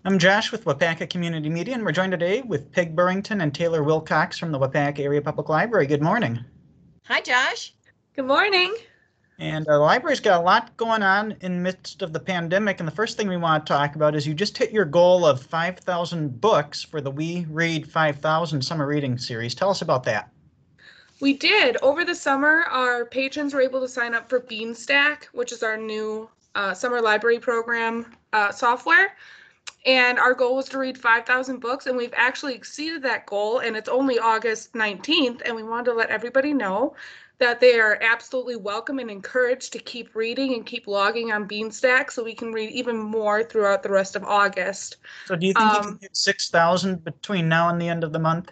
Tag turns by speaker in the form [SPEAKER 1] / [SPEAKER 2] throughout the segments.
[SPEAKER 1] I'm Josh with Waupaca Community Media, and we're joined today with Peg Burrington and Taylor Wilcox from the Waupaca Area Public Library. Good morning.
[SPEAKER 2] Hi, Josh.
[SPEAKER 3] Good morning.
[SPEAKER 1] And the library's got a lot going on in the midst of the pandemic, and the first thing we want to talk about is you just hit your goal of 5,000 books for the We Read 5,000 summer reading series. Tell us about that.
[SPEAKER 3] We did. Over the summer, our patrons were able to sign up for Beanstack, which is our new summer library program software. And our goal was to read 5,000 books, and we've actually exceeded that goal, and it's only August 19th, and we wanted to let everybody know that they are absolutely welcome and encouraged to keep reading and keep logging on Beanstack so we can read even more throughout the rest of August.
[SPEAKER 1] So do you think you can hit 6,000 between now and the end of the month?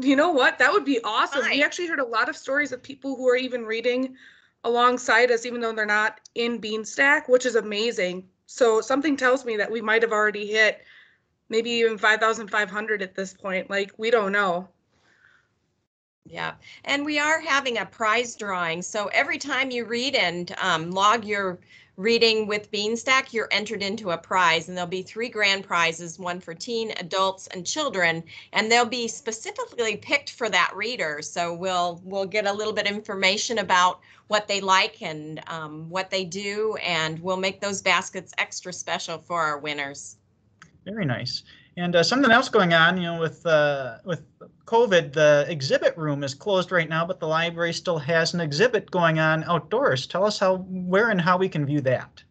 [SPEAKER 3] You know what? That would be awesome.
[SPEAKER 2] Hi.
[SPEAKER 3] We actually heard a lot of stories of people who are even reading alongside us, even though they're not in Beanstack, which is amazing. So something tells me that we might have already hit maybe even 5,500 at this point. Like, we don't know.
[SPEAKER 2] Yeah, and we are having a prize drawing. So every time you read and log your reading with Beanstack, you're entered into a prize, and there'll be 3 grand prizes, one for teen, adults, and children, and they'll be specifically picked for that reader. So we'll get a little bit of information about what they like and what they do, and we'll make those baskets extra special for our winners.
[SPEAKER 1] Very nice. And something else going on, with COVID, the exhibit room is closed right now, but the library still has an exhibit going on outdoors. Tell us where and how we can view that.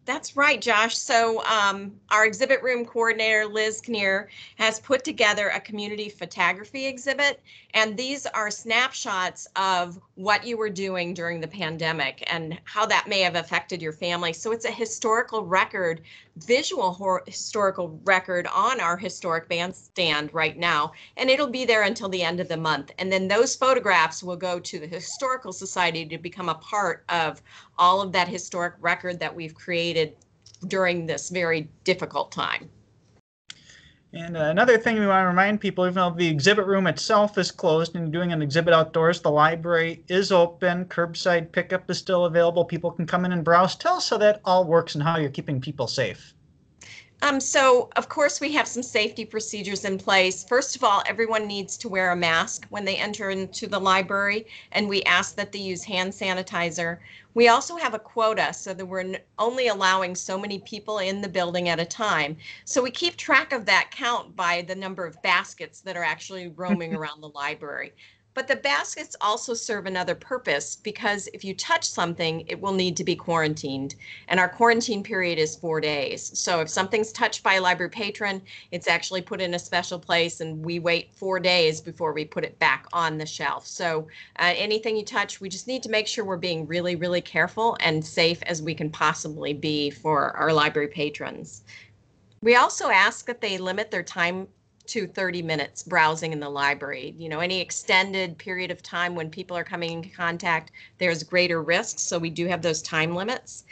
[SPEAKER 2] That's right, Josh. So our exhibit room coordinator, Liz Kinnear, has put together a community photography exhibit. And these are snapshots of what you were doing during the pandemic and how that may have affected your family. So it's a historical record, visual historical record on our historic bandstand right now. And it'll be there until the end of the month. And then those photographs will go to the Historical Society to become a part of all of that historic record that we've created during this very difficult time.
[SPEAKER 1] And another thing we want to remind people, even though the exhibit room itself is closed and doing an exhibit outdoors, the library is open. Curbside pickup is still available. People can come in and browse. Tell us how that all works and how you're keeping people safe.
[SPEAKER 2] So, of course, we have some safety procedures in place. First of all, everyone needs to wear a mask when they enter into the library, and we ask that they use hand sanitizer. We also have a quota so that we're only allowing so many people in the building at a time. So we keep track of that count by the number of baskets that are actually roaming around the library. But the baskets also serve another purpose, because if you touch something, it will need to be quarantined. And our quarantine period is 4 days. So if something's touched by a library patron, it's actually put in a special place, and we wait 4 days before we put it back on the shelf. So anything you touch, we just need to make sure we're being really, really careful and safe as we can possibly be for our library patrons. We also ask that they limit their time to 30 minutes browsing in the library. Any extended period of time when people are coming in contact, there's greater risks. So we do have those time limits.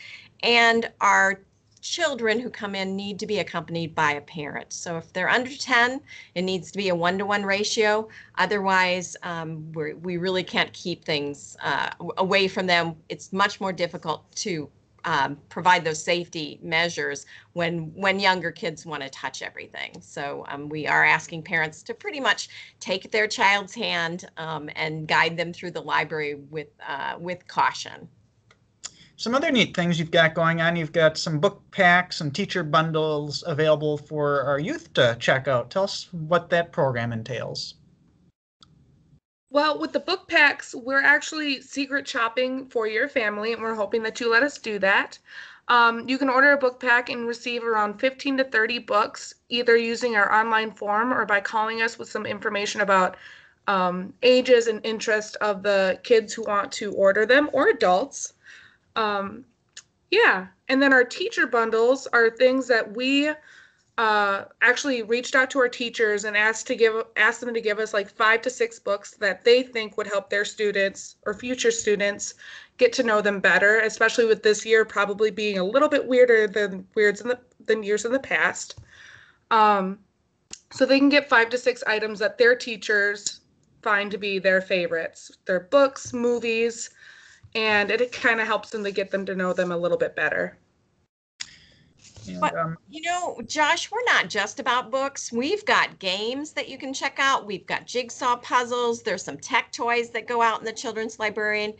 [SPEAKER 2] And our children who come in need to be accompanied by a parent. So if they're under 10, it needs to be a 1-to-1 ratio. Otherwise, we really can't keep things away from them. It's much more difficult to provide those safety measures when younger kids want to touch everything. So we are asking parents to pretty much take their child's hand and guide them through the library with caution.
[SPEAKER 1] Some other neat things you've got going on. You've got some book packs and teacher bundles available for our youth to check out. Tell us what that program entails.
[SPEAKER 3] Well, with the book packs, we're actually secret shopping for your family, and we're hoping that you let us do that. You can order a book pack and receive around 15 to 30 books, either using our online form or by calling us with some information about ages and interest of the kids who want to order them, or adults. Yeah, and then our teacher bundles are things that we actually reached out to our teachers and asked them to give us like 5 to 6 books that they think would help their students or future students get to know them better, especially with this year probably being a little bit weirder than years in the past. So they can get 5 to 6 items that their teachers find to be their favorites, their books, movies, and it kind of helps them to get them to know them a little bit better.
[SPEAKER 1] And
[SPEAKER 2] But, Josh, we're not just about books. We've got games that you can check out. We've got jigsaw puzzles. There's some tech toys that go out in the children's library.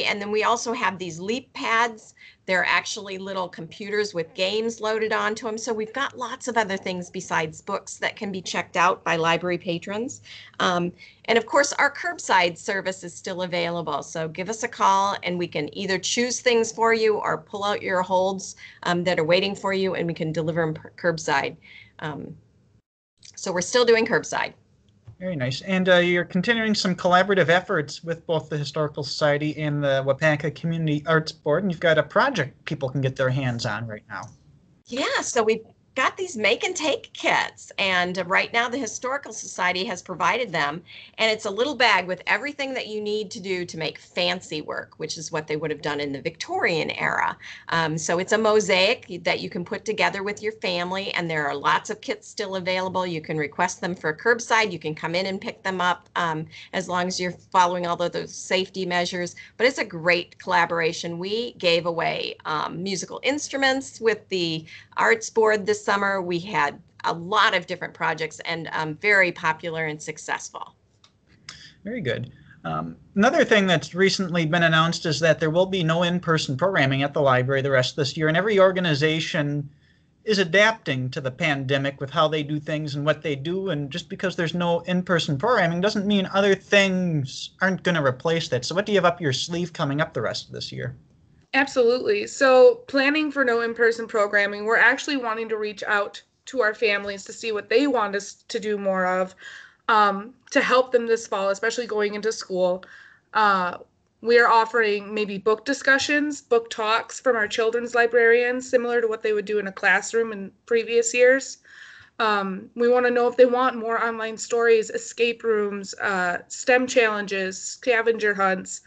[SPEAKER 2] And then we also have these leap pads. They're actually little computers with games loaded onto them. So we've got lots of other things besides books that can be checked out by library patrons. And of course, our curbside service is still available. So give us a call and we can either choose things for you or pull out your holds that are waiting for you and we can deliver them curbside. So we're still doing curbside.
[SPEAKER 1] Very nice. And you're continuing some collaborative efforts with both the Historical Society and the Waupaca Community Arts Board. And you've got a project people can get their hands on right now.
[SPEAKER 2] Yeah, so we've got these make and take kits, and right now the Historical Society has provided them, and it's a little bag with everything that you need to do to make fancy work, which is what they would have done in the Victorian era. So it's a mosaic that you can put together with your family, and there are lots of kits still available. You can request them for curbside. You can come in and pick them up as long as you're following all of those safety measures. But it's a great collaboration. We gave away musical instruments with the Arts Board this summer. We had a lot of different projects and very popular and successful.
[SPEAKER 1] Very good. Another thing that's recently been announced is that there will be no in-person programming at the library the rest of this year, and every organization is adapting to the pandemic with how they do things and what they do, and just because there's no in-person programming doesn't mean other things aren't going to replace that. So what do you have up your sleeve coming up the rest of this year?
[SPEAKER 3] Absolutely. So planning for no in-person programming, we're actually wanting to reach out to our families to see what they want us to do more of to help them this fall, especially going into school. We are offering maybe book discussions, book talks from our children's librarians, similar to what they would do in a classroom in previous years. We want to know if they want more online stories, escape rooms, STEM challenges, scavenger hunts,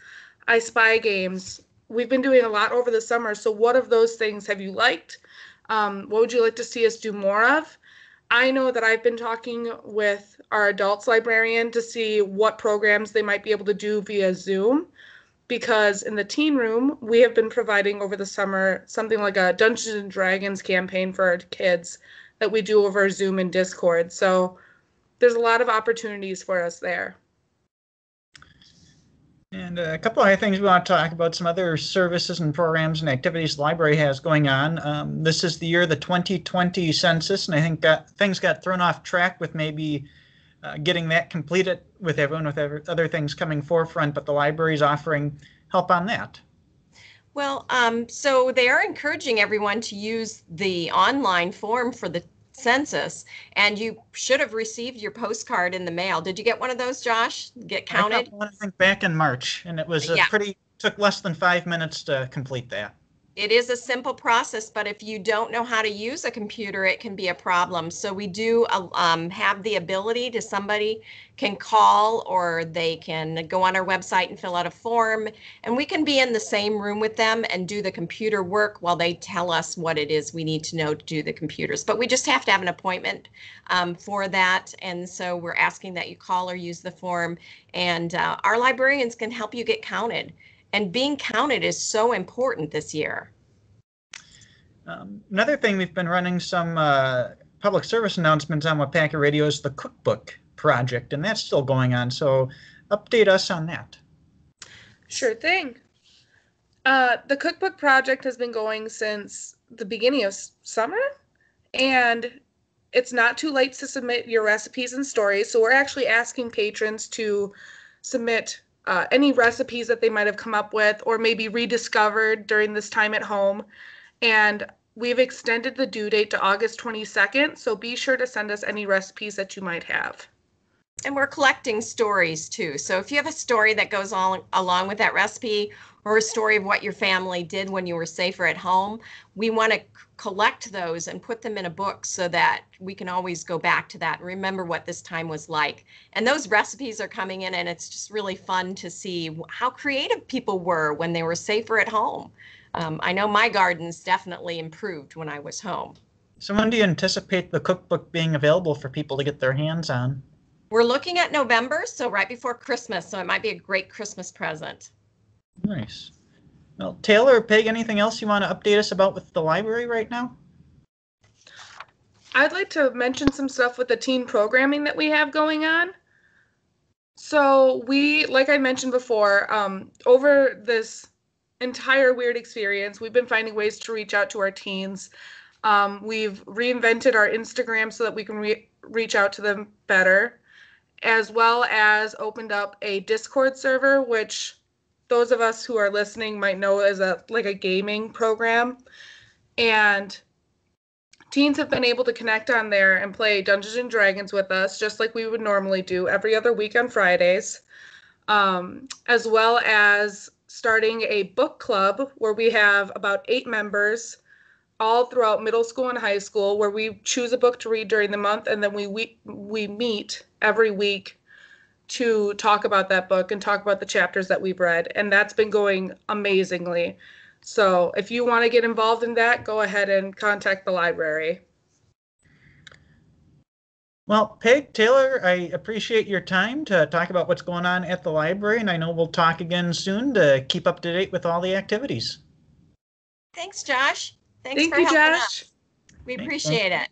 [SPEAKER 3] I Spy games. We've been doing a lot over the summer, so what of those things have you liked? What would you like to see us do more of? I know that I've been talking with our adults librarian to see what programs they might be able to do via Zoom, because in the teen room, we have been providing over the summer something like a Dungeons and Dragons campaign for our kids that we do over Zoom and Discord. So there's a lot of opportunities for us there.
[SPEAKER 1] And a couple of other things we want to talk about, some other services and programs and activities the library has going on. This is the year of the 2020 census, and I think things got thrown off track with maybe getting that completed with everyone, with other things coming forefront, but the library is offering help on that.
[SPEAKER 2] Well, so they are encouraging everyone to use the online form for the census, and you should have received your postcard in the mail. Did you get one of those, Josh? Get counted?
[SPEAKER 1] I got one, I think, back in March, and it was took less than 5 minutes to complete that.
[SPEAKER 2] It is a simple process, but if you don't know how to use a computer, it can be a problem. So we do have the ability to somebody can call or they can go on our website and fill out a form, and we can be in the same room with them and do the computer work while they tell us what it is we need to know to do the computers. But we just have to have an appointment for that, and so we're asking that you call or use the form, and our librarians can help you get counted. And being counted is so important this year.
[SPEAKER 1] Another thing, we've been running some public service announcements on Waupaca Radio is the Cookbook Project, and that's still going on. So update us on that.
[SPEAKER 3] Sure thing. The Cookbook Project has been going since the beginning of summer, and it's not too late to submit your recipes and stories. So we're actually asking patrons to submit any recipes that they might have come up with or maybe rediscovered during this time at home. And we've extended the due date to August 22nd, so be sure to send us any recipes that you might have.
[SPEAKER 2] And we're collecting stories too. So if you have a story that goes along with that recipe, or a story of what your family did when you were safer at home, we want to collect those and put them in a book so that we can always go back to that and remember what this time was like. And those recipes are coming in, and it's just really fun to see how creative people were when they were safer at home. I know my gardens definitely improved when I was home.
[SPEAKER 1] So when do you anticipate the cookbook being available for people to get their hands on?
[SPEAKER 2] We're looking at November, so right before Christmas, so it might be a great Christmas present.
[SPEAKER 1] Nice. Well, Taylor or Peg, anything else you want to update us about with the library right now?
[SPEAKER 3] I'd like to mention some stuff with the teen programming that we have going on. So we, like I mentioned before, over this entire weird experience, we've been finding ways to reach out to our teens. We've reinvented our Instagram so that we can reach out to them better, as well as opened up a Discord server, which those of us who are listening might know as like a gaming program. And teens have been able to connect on there and play Dungeons and Dragons with us, just like we would normally do every other week on Fridays, as well as starting a book club where we have about 8 members all throughout middle school and high school, where we choose a book to read during the month, and then we meet every week to talk about that book and talk about the chapters that we've read, and that's been going amazingly. So if you want to get involved in that, go ahead and contact the library.
[SPEAKER 1] Well, Peg, Taylor, I appreciate your time to talk about what's going on at the library, and I know we'll talk again soon to keep up to date with all the activities.
[SPEAKER 2] Thanks, Josh. Thanks
[SPEAKER 3] Thank
[SPEAKER 2] for
[SPEAKER 3] you,
[SPEAKER 2] helping
[SPEAKER 3] Josh.
[SPEAKER 2] us. We appreciate it.